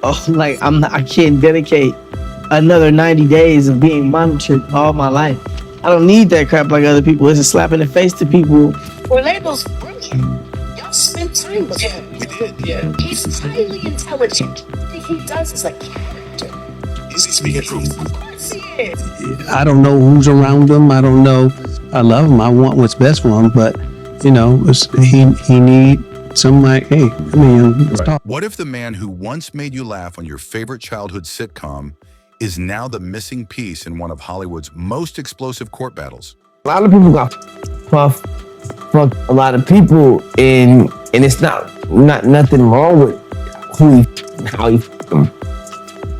oh, like I can't dedicate another 90 days of being monitored all my life. I don't need that crap like other people. It's a slap in the face to people. Orlando's brilliant. Y'all spent time with him. We did. Yeah. He's highly intelligent. Everything he does is a character. Is he speaking truth? Of course he is. I don't know who's around him. I don't know. I love him. I want what's best for him. But, you know, he need some like, hey, I mean, let's talk. What if the man who once made you laugh on your favorite childhood sitcom is now the missing piece in one of Hollywood's most explosive court battles? A lot of people got fuck a lot of people, and it's not nothing wrong with who he, how he them.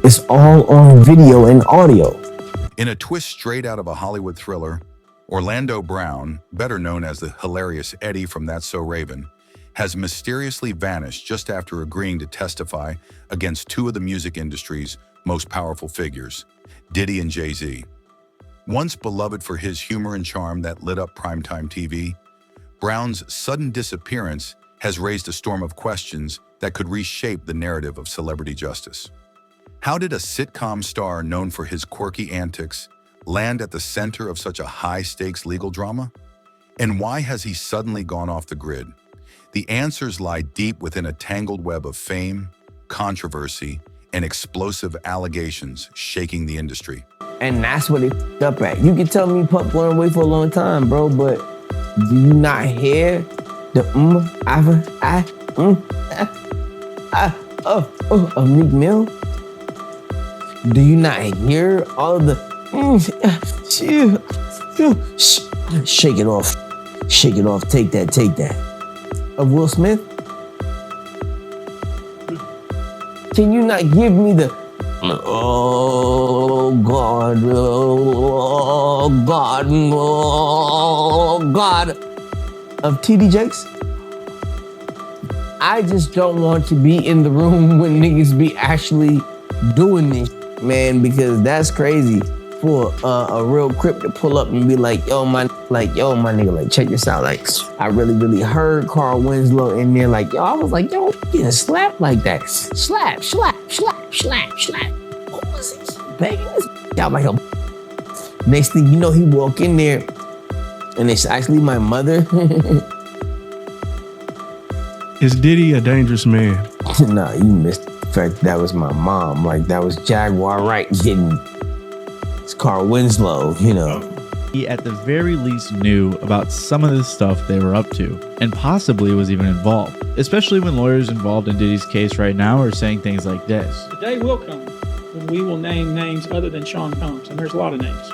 It's all on video and audio. In a twist straight out of a Hollywood thriller, Orlando Brown, better known as the hilarious Eddie from That's So Raven, has mysteriously vanished just after agreeing to testify against two of the music industry's most powerful figures, Diddy and Jay-Z. Once beloved for his humor and charm that lit up primetime TV, Brown's sudden disappearance has raised a storm of questions that could reshape the narrative of celebrity justice. How did a sitcom star known for his quirky antics land at the center of such a high-stakes legal drama? And why has he suddenly gone off the grid? The answers lie deep within a tangled web of fame, controversy, and explosive allegations shaking the industry. And that's what it f***ed up at. You can tell me Pup going away for a long time, bro, but do you not hear the of Meek Mill? Do you not hear all of the shake it off, take that of Will Smith? Can you not give me the oh God of TD Jakes? I just don't want to be in the room when niggas be actually doing this, man, because that's crazy for a real Crip to pull up and be like, yo, my nigga, like, check this out. Like, I really heard Carl Winslow in there. Like, yo, I was like, yo, getting slapped like that. Slap. What was he begging this out like a... Next thing you know, he walk in there and it's actually my mother. Is Diddy a dangerous man? Nah, you missed the fact that was my mom. Like, that was Jaguar Wright getting... It's Carl Winslow, you know. He at the very least knew about some of the stuff they were up to, and possibly was even involved, especially when lawyers involved in Diddy's case right now are saying things like this. The day will come when we will name names other than Sean Combs, and there's a lot of names.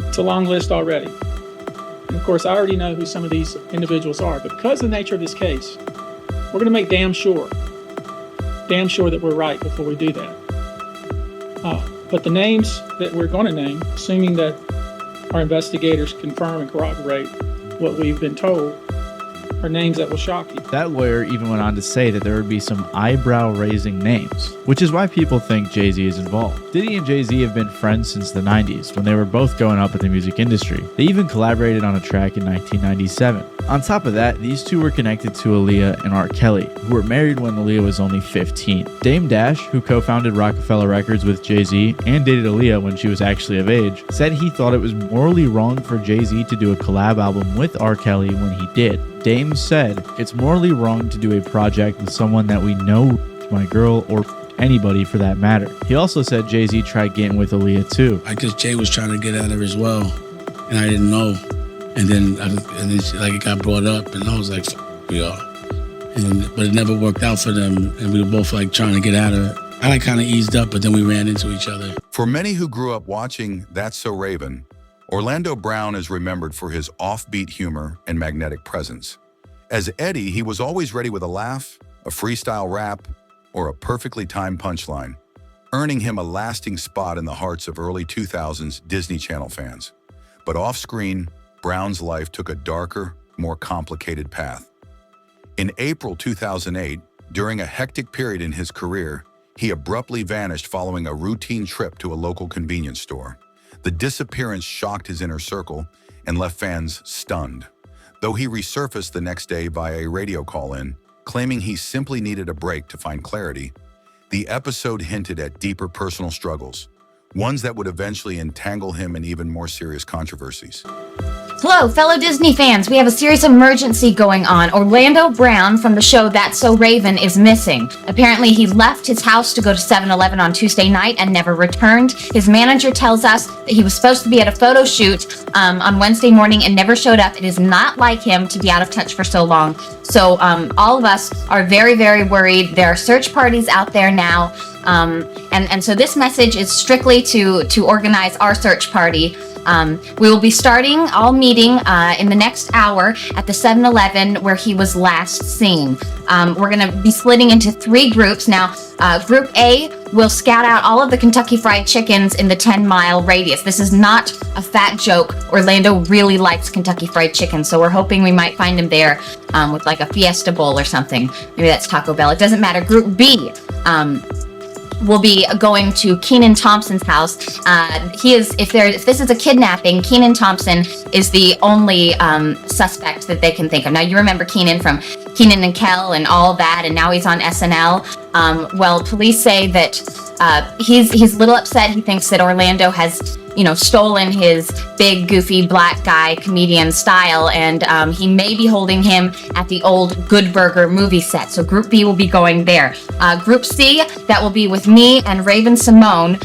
It's a long list already. And of course, I already know who some of these individuals are, but because of the nature of this case, we're going to make damn sure that we're right before we do that. But the names that we're going to name, assuming that our investigators confirm and corroborate what we've been told, are names that will shock you. That lawyer even went on to say that there would be some eyebrow-raising names, which is why people think Jay-Z is involved. Diddy and Jay-Z have been friends since the 90s, when they were both going up in the music industry. They even collaborated on a track in 1997. On top of that, these two were connected to Aaliyah and R. Kelly, who were married when Aaliyah was only 15. Dame Dash, who co-founded Rockefeller Records with Jay-Z and dated Aaliyah when she was actually of age, said he thought it was morally wrong for Jay-Z to do a collab album with R. Kelly when he did. Dame said, it's morally wrong to do a project with someone that we know my girl or anybody for that matter. He also said Jay-Z tried getting with Aaliyah too. I guess Jay was trying to get at her as well, and I didn't know. And then it got brought up, and I was like, we are. But it never worked out for them, and we were both like trying to get at her. I like kind of eased up, but then we ran into each other. For many who grew up watching That's So Raven, Orlando Brown is remembered for his offbeat humor and magnetic presence. As Eddie, he was always ready with a laugh, a freestyle rap, or a perfectly timed punchline, earning him a lasting spot in the hearts of early 2000s Disney Channel fans. But off-screen, Brown's life took a darker, more complicated path. In April 2008, during a hectic period in his career, he abruptly vanished following a routine trip to a local convenience store. The disappearance shocked his inner circle and left fans stunned. Though he resurfaced the next day via a radio call-in, claiming he simply needed a break to find clarity, the episode hinted at deeper personal struggles, ones that would eventually entangle him in even more serious controversies. Hello, fellow Disney fans. We have a serious emergency going on. Orlando Brown from the show That's So Raven is missing. Apparently, he left his house to go to 7-Eleven on Tuesday night and never returned. His manager tells us that he was supposed to be at a photo shoot on Wednesday morning and never showed up. It is not like him to be out of touch for so long. So all of us are very, very worried. There are search parties out there now. And so this message is strictly to organize our search party. We will be starting all meeting in the next hour at the 7-Eleven where he was last seen. We're going to be splitting into 3 groups. Now, Group A will scout out all of the Kentucky Fried Chickens in the 10-mile radius. This is not a fat joke. Orlando really likes Kentucky Fried Chicken, so we're hoping we might find him there with like a Fiesta Bowl or something. Maybe that's Taco Bell. It doesn't matter. Group B will be going to Kenan Thompson's house. If this is a kidnapping, Kenan Thompson is the only suspect that they can think of. Now, you remember Kenan from Kenan and Kel and all that, and now he's on SNL. Well, police say that he's a little upset. He thinks that Orlando has, stolen his big, goofy, black guy comedian style, and he may be holding him at the old Good Burger movie set. So Group B will be going there. Group C, that will be with me and Raven Simone.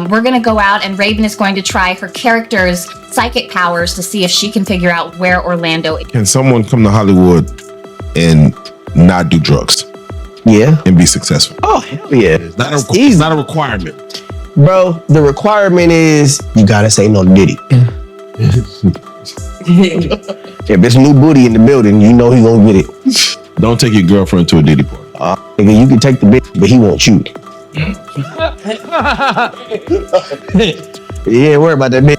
We're going to go out, and Raven is going to try her character's psychic powers to see if she can figure out where Orlando is. Can someone come to Hollywood and not do drugs? Yeah. And be successful? Oh, hell yeah. It's not a requirement. Bro, the requirement is you gotta say no to Diddy. If there's new booty in the building, you know he gonna get it. Don't take your girlfriend to a Diddy party. Nigga, you can take the bitch, but he won't you. He ain't worried about that bitch.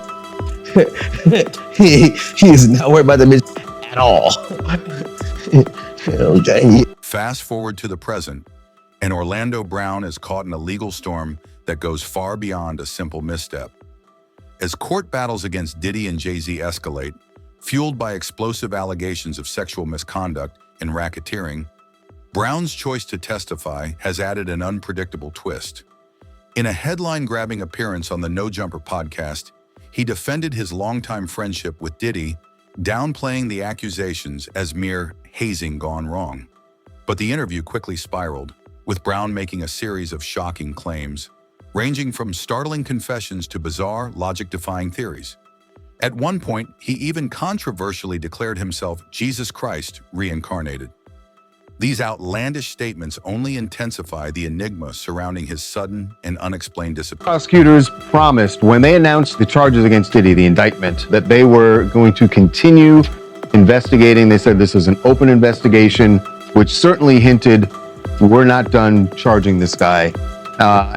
he is not worried about that bitch at all. Okay. Fast forward to the present, and Orlando Brown is caught in a legal storm that goes far beyond a simple misstep. As court battles against Diddy and Jay-Z escalate, fueled by explosive allegations of sexual misconduct and racketeering, Brown's choice to testify has added an unpredictable twist. In a headline-grabbing appearance on the No Jumper podcast, he defended his longtime friendship with Diddy, downplaying the accusations as mere hazing gone wrong. But the interview quickly spiraled, with Brown making a series of shocking claims, ranging from startling confessions to bizarre, logic-defying theories. At one point, he even controversially declared himself Jesus Christ reincarnated. These outlandish statements only intensify the enigma surrounding his sudden and unexplained disappearance. Prosecutors promised when they announced the charges against Diddy, the indictment, that they were going to continue investigating. They said this was an open investigation, which certainly hinted we're not done charging this guy.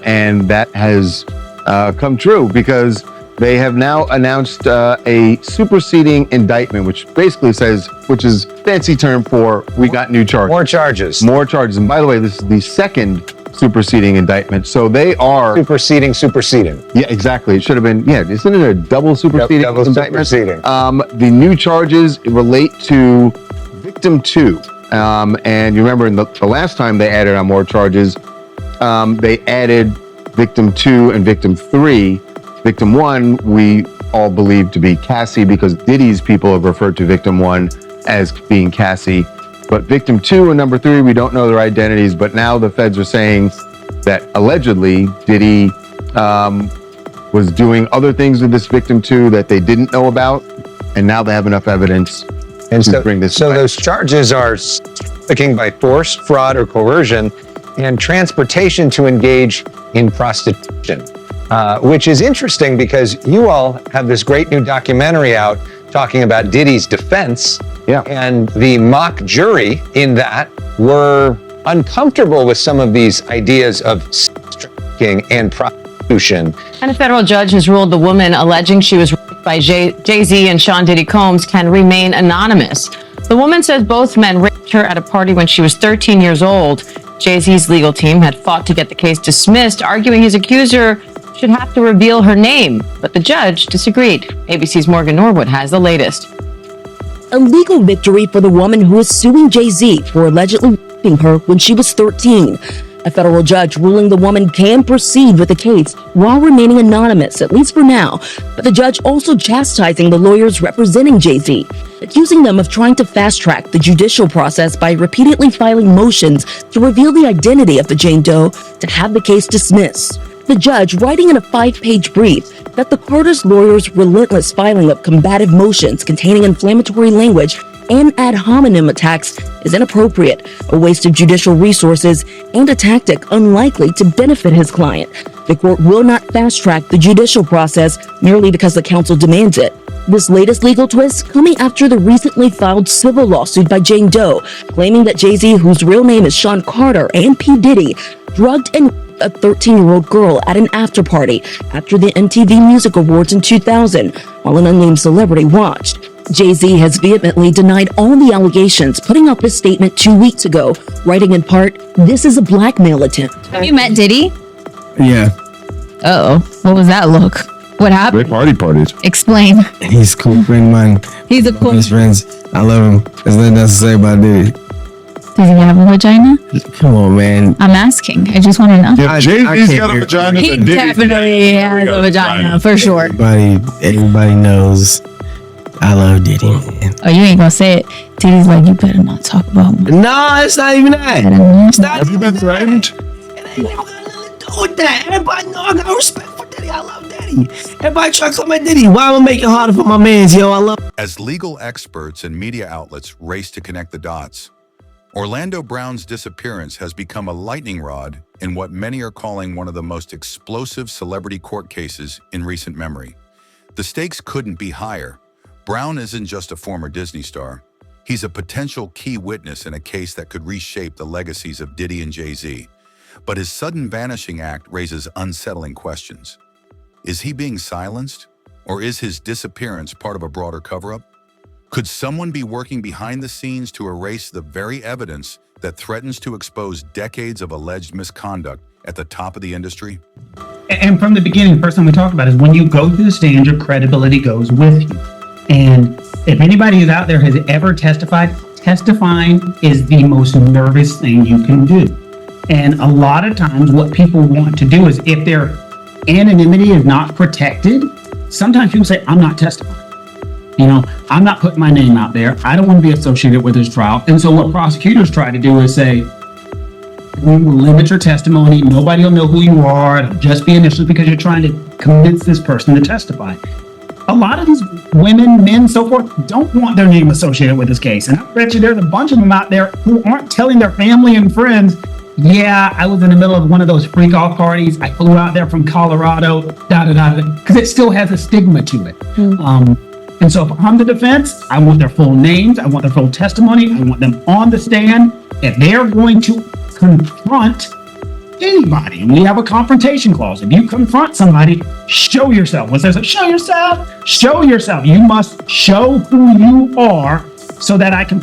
And that has come true because they have now announced a superseding indictment, which basically says, which is fancy term for we got new charges. More charges. More charges. And by the way, this is the second superseding indictment. So they are superseding. Yeah, exactly. It should have been, isn't it a double superseding indictment? Superseding. The new charges relate to victim 2. And you remember in the last time they added on more charges, they added victim 2 and victim 3. Victim 1, we all believe to be Cassie because Diddy's people have referred to victim 1 as being Cassie. But victim 2 and number 3, we don't know their identities. But now the feds are saying that allegedly Diddy was doing other things with this victim 2 that they didn't know about. And now they have enough evidence to bring this. So those charges are trafficking by force, fraud, or coercion, and transportation to engage in prostitution, which is interesting because you all have this great new documentary out talking about Diddy's defense, and the mock jury in that were uncomfortable with some of these ideas of trafficking and prostitution. And a federal judge has ruled the woman alleging she was raped by Jay-Z and Sean Diddy Combs can remain anonymous. The woman says both men raped her at a party when she was 13 years old. Jay-Z's legal team had fought to get the case dismissed, arguing his accuser should have to reveal her name, but the judge disagreed. ABC's Morgan Norwood has the latest. A legal victory for the woman who is suing Jay-Z for allegedly raping her when she was 13. A federal judge ruling the woman can proceed with the case while remaining anonymous, at least for now. But the judge also chastising the lawyers representing Jay-Z, accusing them of trying to fast-track the judicial process by repeatedly filing motions to reveal the identity of the Jane Doe to have the case dismissed. The judge, writing in a 5-page brief that the Carter's lawyers' relentless filing of combative motions containing inflammatory language and ad hominem attacks is inappropriate, a waste of judicial resources, and a tactic unlikely to benefit his client. The court will not fast-track the judicial process merely because the counsel demands it. This latest legal twist coming after the recently filed civil lawsuit by Jane Doe, claiming that Jay-Z, whose real name is Sean Carter, and P. Diddy, drugged and a 13-year-old girl at an after-party after the MTV Music Awards in 2000, while an unnamed celebrity watched. Jay-Z has vehemently denied all the allegations, putting out this statement 2 weeks ago, writing in part, "This is a blackmail attempt." Have you met Diddy? Yeah. Uh-oh. What was that look? What happened? They parties. Explain. He's a cool friend of mine. He's a cool... Best friends. I love him. There's nothing else to say about Diddy. Does he have a vagina? Come on, man. I'm asking. I just want to know. If Jay-Z's got a vagina, He then Diddy definitely has a vagina, for sure. Everybody knows I love Diddy, man. Oh, you ain't gonna say it. Diddy's like, you better not talk about me. No, it's not even that. It's not. Have you been threatened? It ain't even got nothing to do with that. Everybody know I got respect for Diddy. I love Diddy. Everybody try to come at Diddy. Why am I making it harder for my mans, yo? I love. As legal experts and media outlets race to connect the dots, Orlando Brown's disappearance has become a lightning rod in what many are calling one of the most explosive celebrity court cases in recent memory. The stakes couldn't be higher. Brown isn't just a former Disney star. He's a potential key witness in a case that could reshape the legacies of Diddy and Jay-Z. But his sudden vanishing act raises unsettling questions. Is he being silenced? Or is his disappearance part of a broader cover-up? Could someone be working behind the scenes to erase the very evidence that threatens to expose decades of alleged misconduct at the top of the industry? And from the beginning, the first thing we talked about is when you go through the stand, your credibility goes with you. And if anybody is out there has ever testified, testifying is the most nervous thing you can do. And a lot of times what people want to do is if their anonymity is not protected, sometimes people say, I'm not testifying. You know, I'm not putting my name out there. I don't want to be associated with this trial. And so what prosecutors try to do is say, we will limit your testimony. Nobody will know who you are. It'll just be initially because you're trying to convince this person to testify. A lot of these women, men, so forth, don't want their name associated with this case. And I bet you there's a bunch of them out there who aren't telling their family and friends, yeah, I was in the middle of one of those freak off parties. I flew out there from Colorado, because it still has a stigma to it. And so if I'm the defense, I want their full names. I want their full testimony. I want them on the stand. If they're going to confront anybody, and we have a confrontation clause. If you confront somebody, show yourself. What's there? Show yourself. Show yourself. You must show who you are so that I can